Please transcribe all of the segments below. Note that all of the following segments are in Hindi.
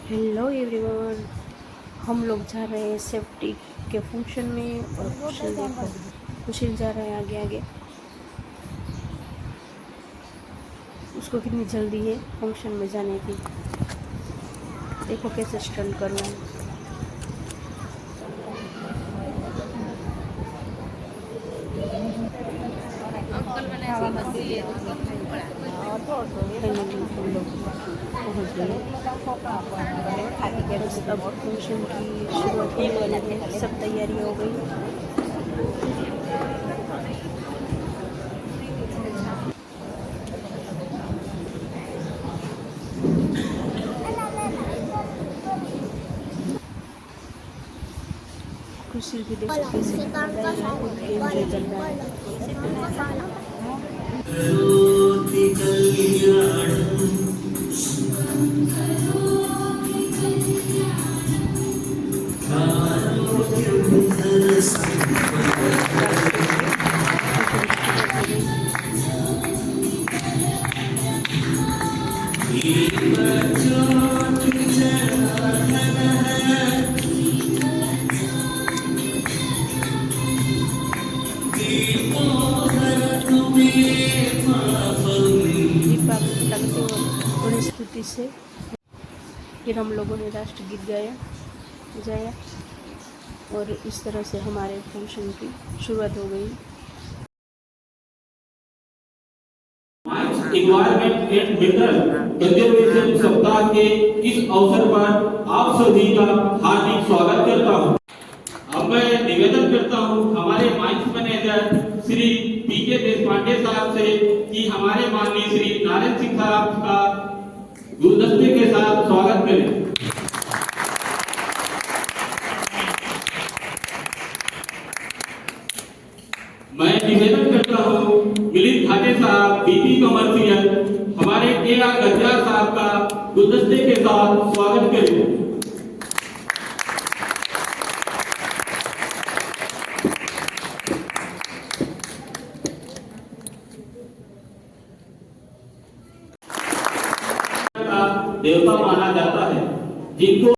Hello everyone. हम लोग जा रहे हैं सेफ्टी के फंक्शन में और कुशल देखो, कुशल जा रहा है आगे आगे। उसको कितनी जल्दी है फंक्शन में जाने की, देखो कैसे स्टंट कर रहा है। फाइनली हम लोग पहुँच गए। बस अब फंक्शन की शुरुआत होने वाली है, सब तैयारी हो गई। खुशी भी देखो कैसे एंजॉय कर रहा है। बड़ी स्तुति से फिर हम लोगों ने राष्ट्रगीत गाया और इस तरह से हमारे फंक्शन की शुरुआत हो गई। इन्वायरमेंट एंड मिनरल कंजर्वेशन सप्ताह के इस अवसर पर आप सभी का हार्दिक स्वागत करता हूं। अब मैं निवेदन करता हूं हमारे माइंस मैनेजर श्री पीके देशपांडे साहब से कि हमारे माननीय श्री नारायण सिंह साहब का गुलदस्ते के साथ स्वागत करें। मैं निवेदन करता हूं मिलिंद घाटे साहब बीपी कमर्शियल हमारे के.आर. गज्जर साहब का गुलदस्ते के साथ स्वागत करें। देवता माना जाता है जिनको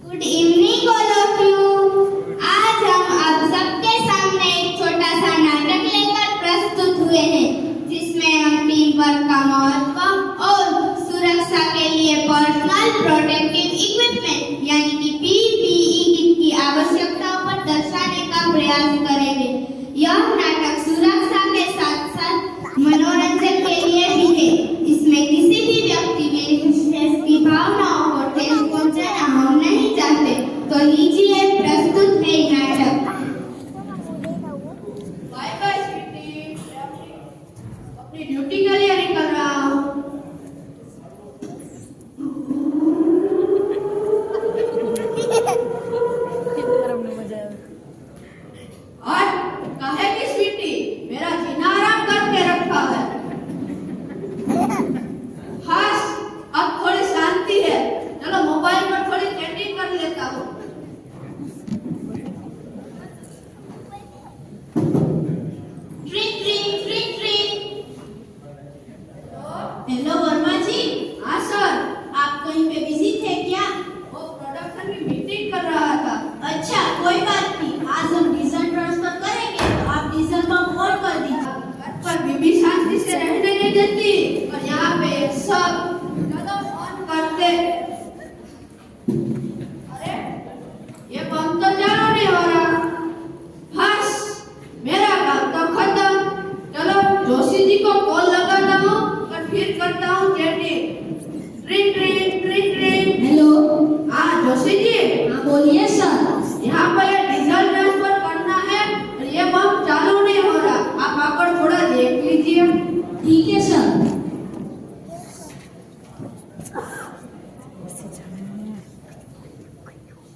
good evening all of you. आज हम आप सबके सामने एक छोटा सा नाटक लेकर प्रस्तुत हुए हैं, जिसमें हम टीम वर्क का महत्व और सुरक्षा के लिए पर्सनल प्रोटेक्टिव इक्विपमेंट यानी कि पीपीई किट की आवश्यकताओं पर दर्शाने का प्रयास करेंगे। यह नाटक सुरक्षा के साथ साथ मनोरंजन के लिए भी है। इसमें किसी भी व्यक्ति में विशेष की भावनाओं को ठेस पहुंचाना हम नहीं चाहते। तो लीजिए प्रस्तुत है नाटक। बाय बाय स्वीटी, अपनी ड्यूटी के लिए निकल रहा हूँ। और काहे की स्वीटी, मेरा जीना आराम करके रखा है। हाश, अब थोड़ी शांति है। चलो मोबाइल पर थोड़ी चैटिंग कर लेता हूँ। Trick trick trick trick. Hello Verma ji. हाँ सर, आप कहीं पे बिजी थे क्या? वो प्रोडक्शन की मीटिंग कर रहा था। अच्छा कोई बात नहीं, आज हम डीजल ट्रांसफर करेंगे तो आप डीजल पंप ऑन कर दीजिए। पर बीबी शांति से रहने नहीं देती और यहाँ पे सब चलो ऑन करते। अरे ये पंप तो चालू नहीं हो रहा। बस मेरा काम तो खत्म। चलो जोशी जी को कॉल लगाता हूँ और फिर करता हूँ chatting. Trick trick trick trick. Hello. हाँ जोशी जी। हाँ बोलिए सर। यहाँ पर ये डीजल ट्रांसफर करना है और ये पंप चालू नहीं हो रहा। आप आकर थोड़ा देख लीजिए। ठीक है सर।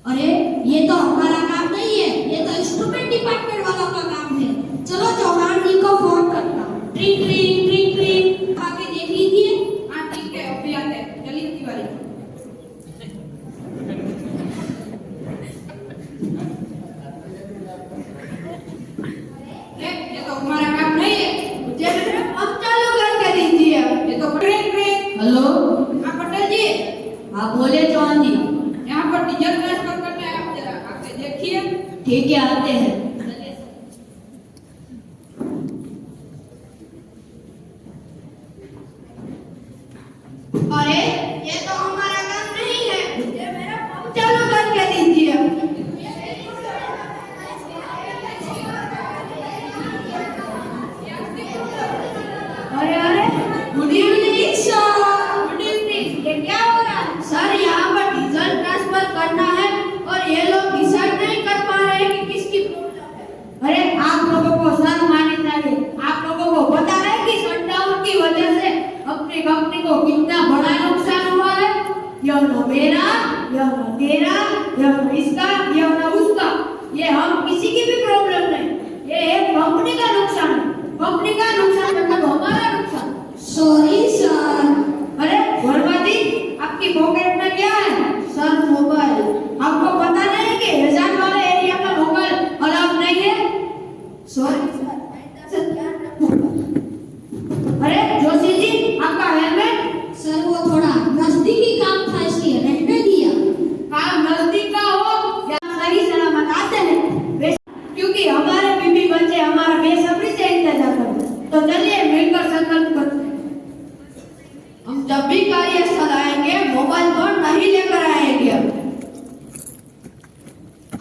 अरे ये तो हमारा काम नहीं है, ये तो इंस्ट्रूमेंट डिपार्टमेंट वालों का काम है। चलो चौहान जी को फोन करता हूँ। ट्रिक ट्रिक ट्रिक ट्रिक, आके देख लीजिए। हाँ ठीक है, अभी आते हैं। चलिए तिवारी। ये तो हमारा काम नहीं है। मुझे अब चालू करके दीजिए। ये तो ट्रिक ट्रिक। हेलो। हाँ पटेल जी। हाँ बोले चौहान जी। यहाँ पर डीजल ट्रांसफर करना है। आप जरा आके देखिए। ठीक है आते हैं। अरे ये तो हमारा काम नहीं है। मुझे मेरा पंप चालू करके दीजिए। अरे अरे good evening sir. Good evening. ये क्या हो रहा है? सर यहाँ पर डीजल ट्रांसफर करना है और ये लोग डिसाइड नहीं कर पा रहे हैं कि किसकी प्रॉब्लम है। अरे आप लोगों को शर्म आनी चाहिए। आप लोगों को पता है कि शटडाउन की वजह से अपनी कंपनी को कितना बड़ा नुकसान हुआ है। यह न मेरा, यह न तेरा, यह न इसका, यह न उसका। ये हम किसी की भी प्रॉब्लम नहीं, ये एक कंपनी का नुकसान है। कंपनी का नुकसान मतलब हमारा नुकसान। Sorry sir. अरे वर्मा जी, आपकी पॉकेट में क्या है? Sir mobile. आपको पता नहीं कि रिजॉर्ट वाले एरिया में मोबाइल अलाउ नहीं है? Sorry sir. अरे जोशी जी, आपका हेलमेट? सर वो थोड़ा नजदीकी काम था इसलिए रहने दिया। काम नजदीक का हो या सही सलामत आते हैं, क्योंकि हमारे बीबी बच्चे हमारा बेसब्री से इंतजार करते हैं। तो चलिए मिलकर संकल्प करते हैं। हम जब भी कार्यस्थल आएंगे मोबाइल फोन नहीं लेकर आएंगे।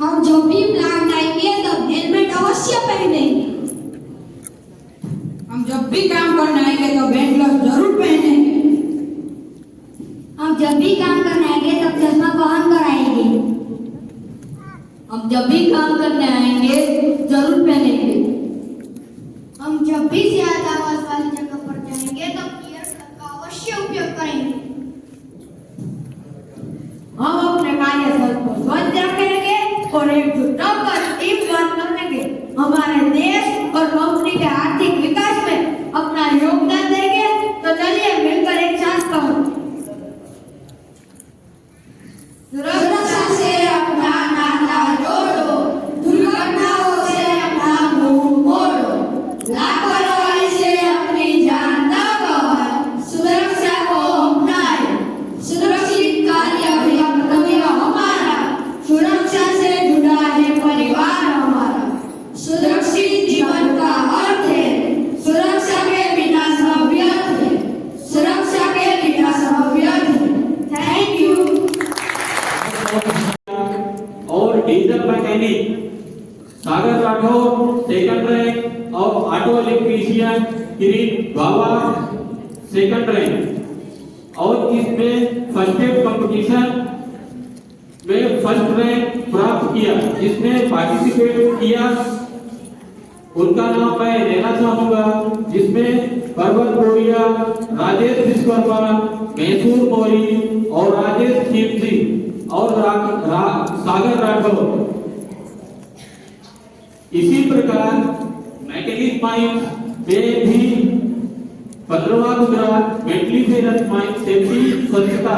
हम जब भी प्लांट आएंगे तब हेलमेट अवश्य पहनेंगे। हम जब भी काम करने आएंगे तो बैंड ग्लव्स जरूर पहनेंगे। हम जब भी काम करने आएंगे तब चश्मा पहन कर आएंगे। हम जब भी काम करने आएंगे जरूर पहनेंगे। हम जब भी ज्यादा आवाज वाली जगह पर जाएंगे तो ईयर का अवश्य उपयोग करेंगे। हम अपने कार्यस्थल को स्वच्छ रखेंगे और एकजुट होकर टीम वर्क करेंगे। हमारे देश और कंपनी के आर्थिक विकास में अपना योगदान देंगे। तो चलिए मिलकर एक साथ कहो, सुरक्षा से अपना नाता जोड़ो, दुर्घटनाओं से अपना मुंह मोड़ो, लापरवाही से अपनी जान न गंवाएं, सुरक्षा को अपनाएं। सुरक्षित कार्य अभियान हमारा, मैकेनिक सागर राठौर सेकंड रैंक और ऑटो इलेक्ट्रीशियन किरीट बाबा सेकंड रैंक। और इसमें फर्स्ट एड कंपटीशन में फर्स्ट रैंक प्राप्त किया। जिसने पार्टिसिपेट किया उनका नाम मैं लेना चाहूंगा, जिसमें पर्वत कोरिया, राजेश विश्वकर्मा, मैसूर मौर्य और राजेश खीमजी और सागर राठौर। इसी प्रकार मैकेनिक माइंस में भी 15वां Gujarat metalliferous mines safety स्वच्छता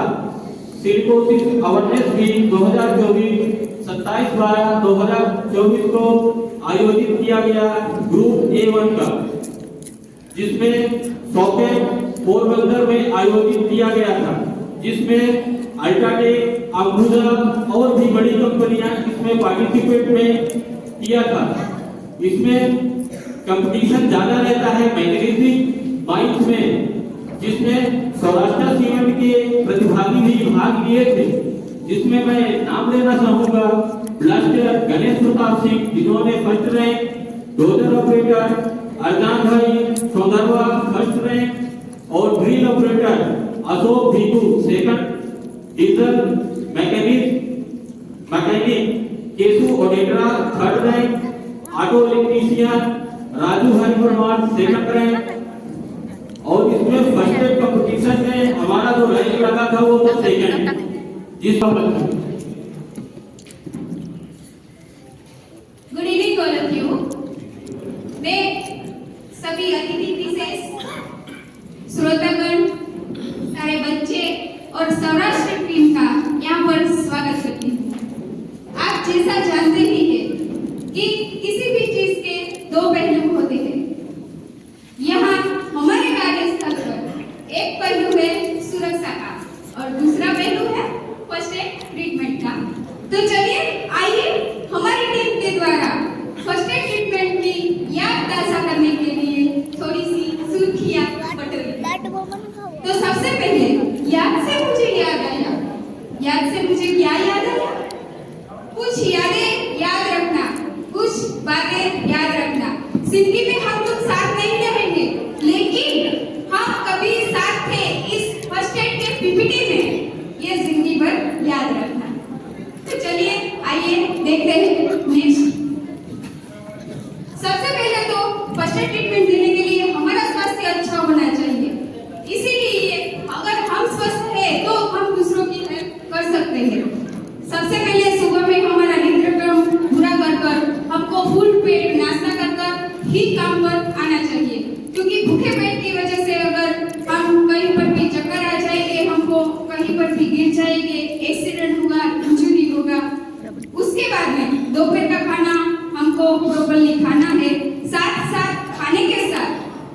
सिलिकोसिस अवेयरनेस वीक 2024 27/12/2024 को आयोजित किया गया ग्रुप A1 का, जिसमें सॉकेट पोरबंदर में आयोजित किया गया था, जिसमें अल्ट्राटेक, अंबुजा और भी बड़ी कंपनियां इसमें पार्टिसिपेट में किया था। इसमें कंपटीशन ज्यादा रहता है मैकेनिक माइंस में, जिसमें सौराष्ट्र सीमेंट के प्रतिभागी भी भाग लिए थे, जिसमें मैं नाम लेना चाहूंगा ब्लास्टर गणेश प्रताप सिंह जिन्होंने first rank, dozer operator Arjan bhai Saundarva first rank और drill operator Ashok Bhitu second, diesel mechanic Keshu Odedra third rank, auto electrician Raju Hariprman second rank. और इसमें फर्स्ट एड कंपटीशन में हमारा जो रैंक लगा था वो तो second. Good evening all of you. मैं सभी अतिथि विशेष, श्रोतागण, सारे बच्चे और सौराष्ट्र टीम का यहाँ पर स्वागत करती हूँ। आप जैसा जानते ही हैं कि किसी भी चीज के दो पहलू होते हैं। यहाँ हमारे कार्यस्थल पर एक पहलू है सुरक्षा का और दूसरा पहलू है फर्स्ट एड ट्रीटमेंट का। तो चलिए आइए हमारी टीम के द्वारा फर्स्ट एड ट्रीटमेंट की याद ताज़ा करने के लिए थोड़ी सी सुर्खियां बटोरी। तो सबसे पहले याद से मुझे क्या याद आया? कुछ यादें याद रखना, कुछ बातें याद रखना। जिंदगी में हम लोग साथ नहीं रहेंगे, लेकिन हम कभी साथ थे इस फर्स्ट एड के पीपीटी में, ये जिंदगी भर याद रखना। तो चलिए आइए देखते हैं नेक्स्ट। सबसे पहले तो फर्स्ट एड ट्रीटमेंट देने के लिए हमारा स्वास्थ्य अच्छा होना चाहिए। इसीलिए अगर हम स्वस्थ हैं तो हम दूसरों की हेल्प कर सकते हैं। सबसे पहले सुबह में हमारा नित्यक्रम पूरा कर हमको फुल पेट नाश्ता कर ही काम पर आना चाहिए, क्योंकि भूखे पेट की वजह से अगर हम कहीं पर भी चक्कर आ जाएंगे, हमको कहीं पर भी गिर जाएंगे, एक्सीडेंट होगा, इंजरी होगा। उसके बाद में दोपहर का खाना हमको प्रॉपर्ली खाना है। साथ साथ खाने के साथ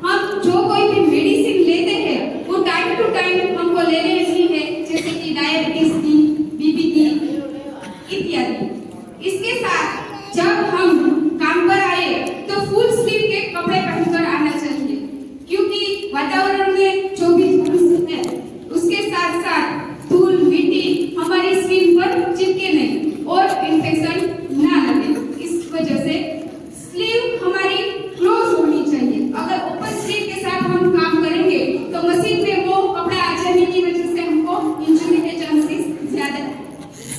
हम जो कोई भी मेडिसिन लेते हैं वो टाइम टू टाइम हमको ले लेनी है, जैसे कि डायबिटीज की, बीपी की इत्यादि। इसके साथ जब हम काम पर आए तो फुल स्लीव के कपड़े पहनकर आना चाहिए, क्योंकि वातावरण में जो भी धूल है उसके साथ साथ धूल मिट्टी हमारी स्किन पर चिपके नहीं और इन्फेक्शन ना लगे। इस वजह से स्लीव हमारी क्लोज होनी चाहिए। अगर ओपन स्लीव के साथ हम काम करेंगे तो मशीन में वो कपड़ा आ जाने की वजह से हमको इंजरी के चांसेस ज्यादा है।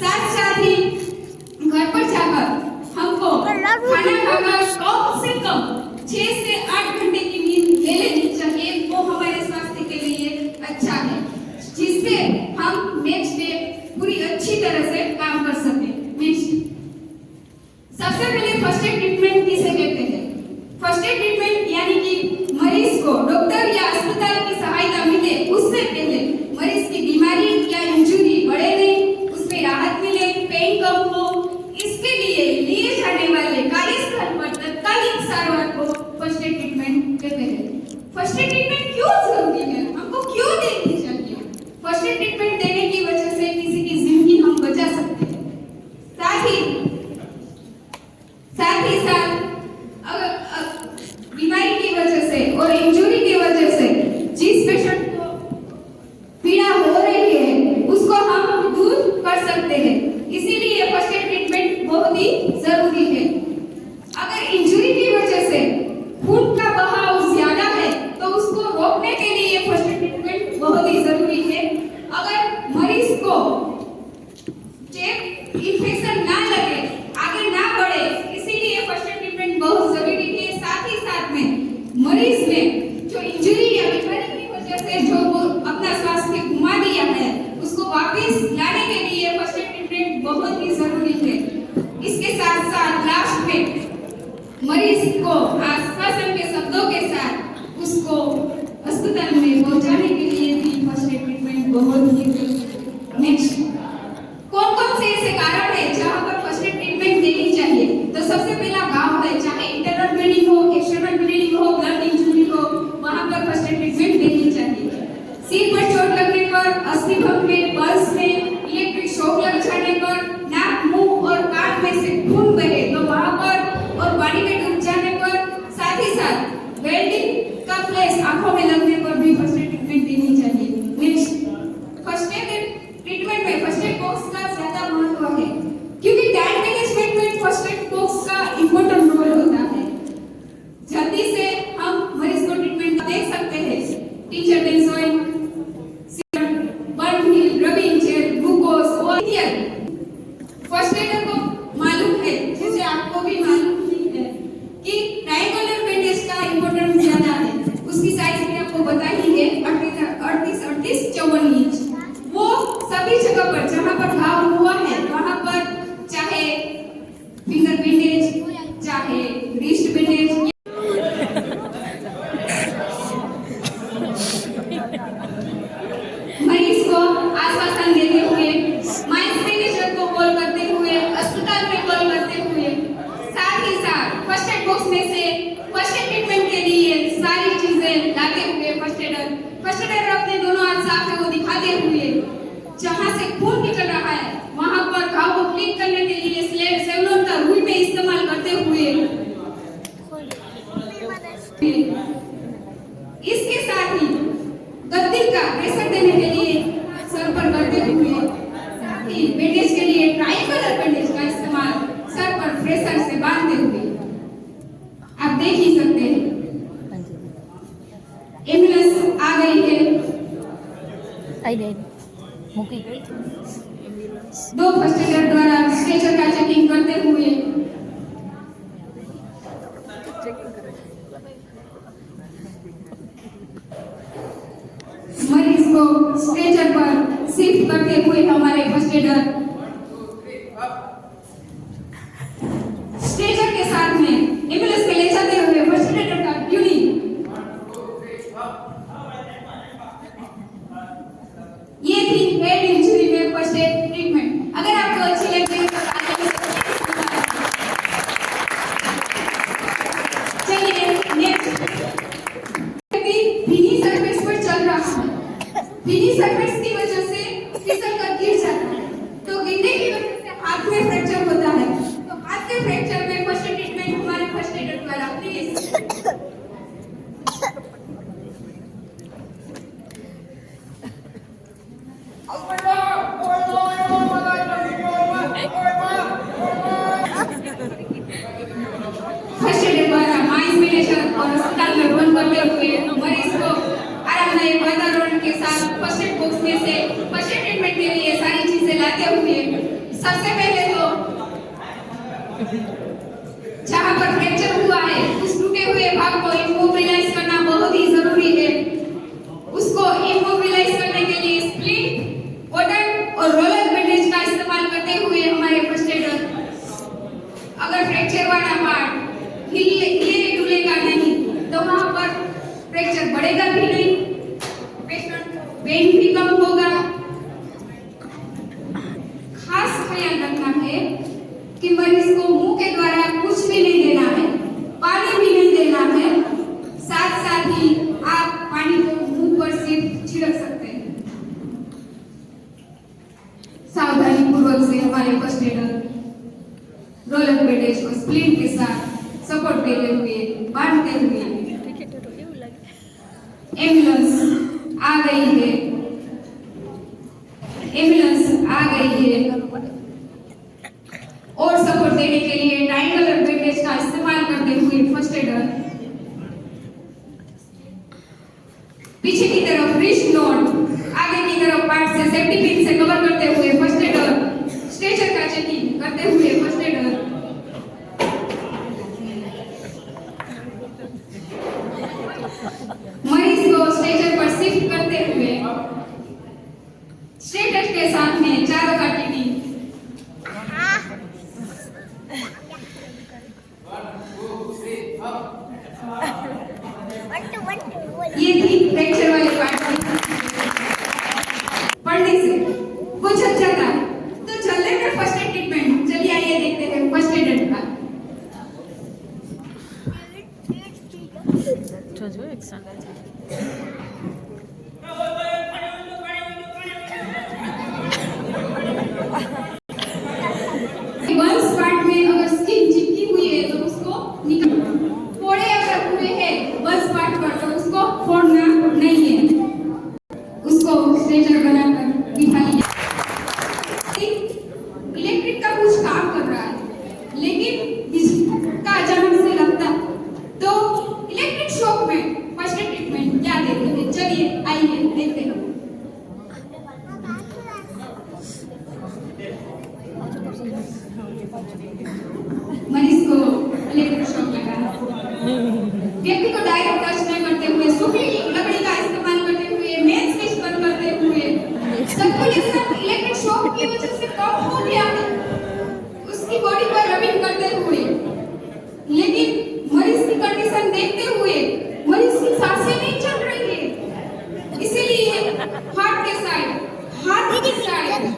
साथ ही घर पर जाकर हमको खाना खाकर कम से कम 6 से 8 घंटे की नींद ले लेनी चाहिए। वो हमारे स्वास्थ्य के लिए अच्छा है, जिससे हम नेक्स्ट डे पूरी अच्छी तरह से काम कर सकें। सबसे पहले फर्स्ट एड ट्रीटमेंट किसे कहते हैं? फर्स्ट एड ट्रीटमेंट यानी कि मरीज को डॉक्टर या अस्पताल की सहायता मिले उससे पहले मरीज की बीमारी या इंजरी बढ़े नहीं, उसमें राहत मिले, पेन कम हो, इसके लिए जाने वाले कार्यस्थल पर तत्कालिक सारवार को फर्स्ट एड ट्रीटमेंट कहते हैं। फर्स्ट एड ट्रीटमेंट क्यों जरूरी है, हमको क्यों देनी चाहिए? फर्स्ट एड ट्रीटमेंट देने की वजह से किसी की जिंदगी हम बचा सकते हैं। साथ ही साथ अगर बीमारी की वजह से और इंजरी की वजह से जिस पेशेंट को बहुत ही जरूरी है। इसके साथ साथ लास्ट में मरीज को आश्वासन के शब्दों के साथ उसको अस्पताल में पहुंचाने के लिए भी फर्स्ट एड ट्रीटमेंट बहुत ही जरूरी है। नेक्स्ट, कौन कौन से ऐसे कारण है जहां पर फर्स्ट एड ट्रीटमेंट देनी चाहिए? तो सबसे पहला घाव है, चाहे इंटरनल ब्लीडिंग हो, एक्सटर्नल ब्लीडिंग हो, ब्लड इंजरी हो, वहां पर फर्स्ट एड ट्रीटमेंट देनी चाहिए। सिर पर चोट लगने पर, अस्थिभंग में, पल्स में, इलेक्ट्रिक शॉक लग जाने पर, नाक, मुंह और कान में से खून बहे तो वहां पर, और पानी में डूब जाने पर, साथ ही साथ वेल्डिंग का फ्लैश आंखों में लगने पर भी फर्स्ट एड ट्रीटमेंट देनी चाहिए। नेक्स्ट, फर्स्ट एड ट्रीटमेंट में फर्स्ट एड बॉक्स का ज्यादा महत्व है, क्योंकि टाइम मैनेजमेंट में फर्स्ट एड बॉक्स का इंपॉर्टेंट रोल होता है। जल्दी से हम मरीज को ट्रीटमेंट दे सकते हैं। Tincture benzoin, burn heal, rubbing gel, glucose और इत्यादि। फर्स्ट एडर को मालूम है, जैसे आपको भी मालूम ही है कि ट्रायंगुलर बैंडेज का इंपॉर्टेंस ज्यादा है। उसकी साइज भी आपको बता ही है, 38-54 इंच। वो सभी जगह पर जहां पर घाव हुआ है वहां पर, चाहे फिंगर बैंडेज, चाहे रिस्ट बैंडेज, मरीज को आश्वासन देते हुए, माइंस मैनेजर को कॉल करते हुए, अस्पताल में कॉल करते हुए, साथ ही साथ फर्स्ट एड बॉक्स में से फर्स्ट एड ट्रीटमेंट के लिए सारी चीजें लाते हुए फर्स्ट एडर अपने दोनों हाथ साफ है वो दिखाते हुए, जहां से खून निकल रहा है वहां पर घाव को क्लीन करने के लिए सेवलॉन का रुई में इस्तेमाल करते हुए, इसके साथ ही गद्दी का प्रेशर देने के लिए सर पर करते हुए, साथ ही बैंडेज के लिए ट्रायंगुलर बैंडेज का इस्तेमाल सर पर प्रेशर से बांधते हुए, आप देख ही सकते हैं। एम्बुलेंस आ गई है, दो फर्स्ट एडर द्वारा स्ट्रेचर का चेकिंग करते हुए मरीज को स्ट्रेचर पर शिफ्ट करते हुए हमारे फर्स्ट एडर स्ट्रेचर के साथ में एम्बुलेंस में ले जाते हुए फर्स्ट एडर का ड्यूटी। ये थी हेड इंजरी में फर्स्ट एड ट्रीटमेंट। अगर आपको अच्छी लगी तो चलिए नेक्स्ट, भीनी सरफेस पर चल रहा है, भीनी सरफेस की वजह से फिसल कर गिर जाता है, तो गिरने की वजह से हाथ में फ्रैक्चर होता है। तो हाथ के फ्रैक्चर में फर्स्ट एड ट्रीटमेंट हमारे फर्स्ट एडर द्वारा प्लीज। फर्स्ट एड द्वारा माइंस मैनेजर और अस्पताल में फोन करते हुए मरीज को आरामदायक वातावरण के साथ फर्स्ट एड बॉक्स में से फर्स्ट एड ट्रीटमेंट के लिए सारी चीजें लाते हुए, सबसे पहले तो जहां पर फ्रैक्चर हुआ है उस टूटे हुए भाग को इमोबिलाइज करना बहुत ही जरूरी है। उसको इमोबिलाइज करने के लिए स्प्लिंट, कॉटन और रोलर बैंडेज का इस्तेमाल करते हुए हमारे फर्स्ट एडर, अगर फ्रैक्चर वाला पार्ट हिले डुलेगा नहीं तो वहां पर फ्रैक्चर बढ़ेगा भी नहीं, पेन भी कम होगा। खास ख्याल रखना है कि मरीज को मुंह के द्वारा कुछ भी नहीं देना है, पानी भी नहीं देना है, साथ साथ ही आप पानी को मुंह पर सिर्फ छिड़क सकते हैं। सावधानी पूर्वक से हमारे फर्स्ट एडर रोलर बैंडेज को स्प्लिंट के साथ सपोर्ट देते हुए, बांधते हुए, एम्बुलेंस आ गई है, एम्बुलेंस आ गई है और सपोर्ट देने के लिए ट्रायंगुलर बैंडेज का इस्तेमाल करते हुए फर्स्ट एडर पीछे की तरफ रिस्ट नोट, आगे की तरफ पार्ट से सेफ्टी पिन से कवर करते हुए फर्स्ट एडर स्ट्रेचर का चेकिंग करते हुए फर्स्ट एडर मरीज को स्ट्रेचर पर शिफ्ट करते हुए स्ट्रेचर के साथ में चारों का टीटी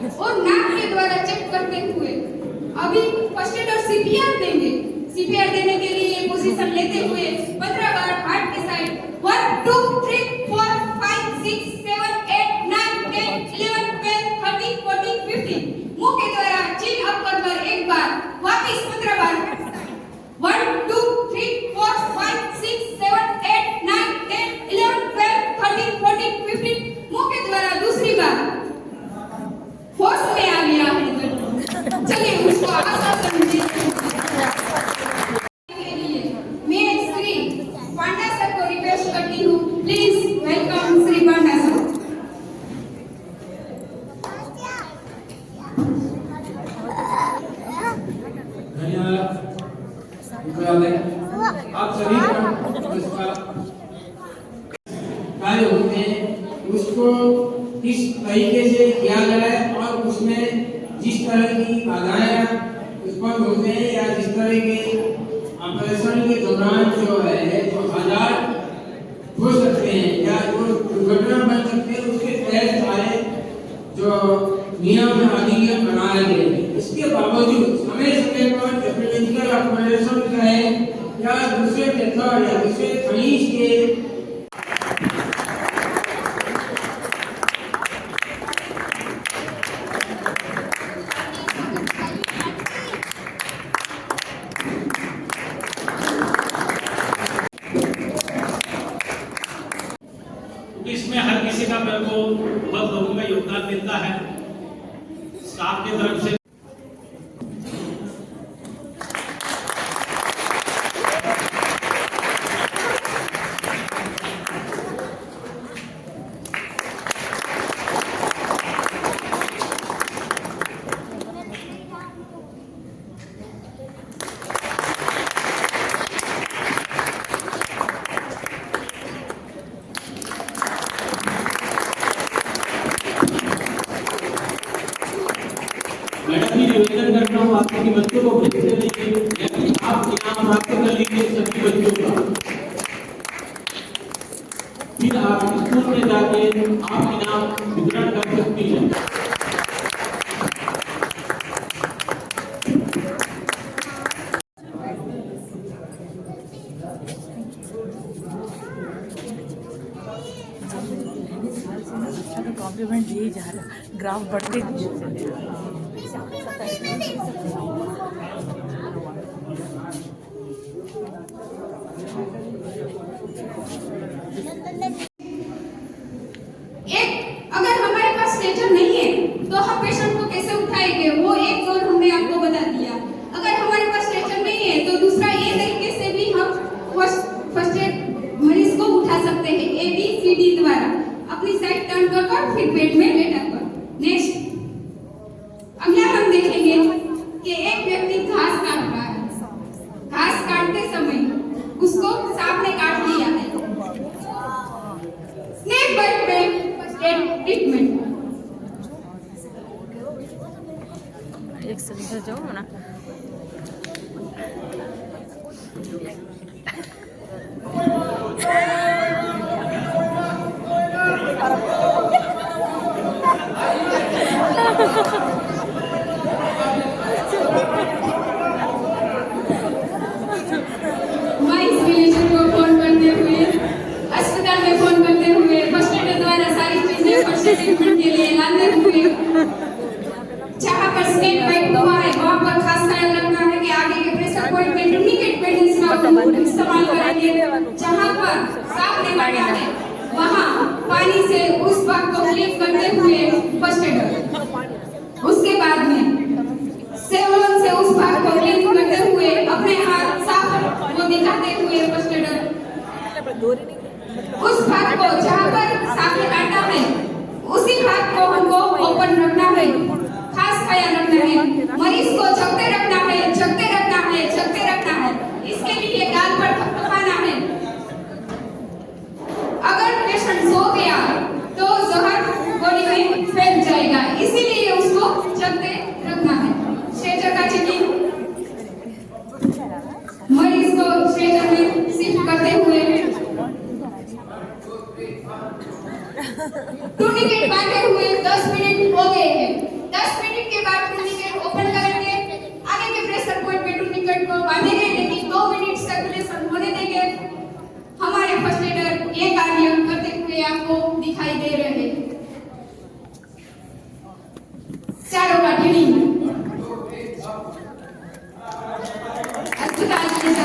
और नाक के द्वारा चेक करते हुए अभी फर्स्ट एड और सीपीआर देंगे। सीपीआर देने के लिए पोजीशन लेते हुए 15 बार हार्ट के साइड 1 2 3 4 5 6 7 8 9 10 11 12 13 14 15 मुंह के द्वारा चिन अप कर एक बार वापस 15 बार 1 2 3 4 5 6 7 8 9 10 11 12 13 14 15 मुंह के द्वारा दूसरी बार होश में आ गया है। चलिए उसको आश्वासन दीजिए। के लिए मैं श्री पांडा सर को रिक्वेस्ट करती हूँ, please welcome Shri Panda sir. आप सभी कार्य होते हैं उसको किस तरीके से किया जाए और उसमें जिस तरह की बाधाएं उत्पन्न होते हैं या जिस तरह के ऑपरेशन के दौरान जो है जो हालात हो सकते हैं या जो दुर्घटना बन सकते हैं उसके तहत सारे जो नियम अधिनियम बनाए गए हैं। इसके बावजूद समय समय पर टेक्नोलॉजिकल ऑपरेशन कहे या दूसरे मेथड या दूसरे खनिज के इसमें हर किसी का मेरे को बहुत लोगों का योगदान मिलता है स्टाफ की तरफ से। मैडम जी निवेदन करता हूँ आपके बच्चों को भेजने के लिए आप इनाम प्राप्त कर लीजिए सभी बच्चों का, फिर आप स्कूल में जाके आप इनाम वितरण कर सकती हैं। कॉम्प्लीमेंट दिए जा रहा, ग्राफ बढ़ते अगर हमारे पास स्ट्रेचर नहीं है तो हम पेशेंट को कैसे उठाएंगे, वो एक जोर हमने आपको बता दिया। अगर हमारे पास स्ट्रेचर नहीं है तो दूसरा ये तरीके से भी हम फर्स्ट एड मरीज को उठा सकते हैं, ABCD द्वारा। अपनी साइड टर्न कर फिर बेड में लेटा कर। नेक्स्ट अगला हम देखेंगे कि एक व्यक्ति घास काट रहा है। घास काटते समय उसको सांप ने काट लिया है। स्नेक बाइट में फर्स्ट एड ट्रीटमेंट। एक से जाओ ना। माइस विलेजर को फोन करते हुए, अस्पताल में फोन करते हुए, फर्स्ट एड द्वारा सारी चीजें फर्स्ट एड ट्रीटमेंट के लिए लाते हुए, जहाँ पर स्नेक बाइट हुआ है वहाँ पर खास ख्याल रखना है कि आगे के प्रेशर पॉइंट में टूर्निकेट पेडेंस का इस्तेमाल करेंगे। जहाँ पर सांप ने काटा है वहाँ पानी से उस भाग को क्लीन करते हुए फर्स्ट एड। उसके बाद में सेवलोन से उस भाग को क्लीन करते हुए अपने हाथ साफ को दिखाते हुए फर्स्ट एड। उस भाग को जहाँ पर सांप ने काटा है उसी भाग को हमको ओपन रखना है, खास ख्याल रखना है। मरीज को जगते रखना है, जगते रखना है, जगते रखना है। इसके लिए गाल पर थपथपाना है। अगर पेशेंट सो गया तो जहर बॉडी में फैल जाएगा, इसीलिए उसको जगते रखना है। स्ट्रेचर का चेकिंग, मरीज को स्ट्रेचर में शिफ्ट करते हुए टूर्निकेट बांधे हुए 10 मिनट हो गए हैं। वाहिनी अस्पताल के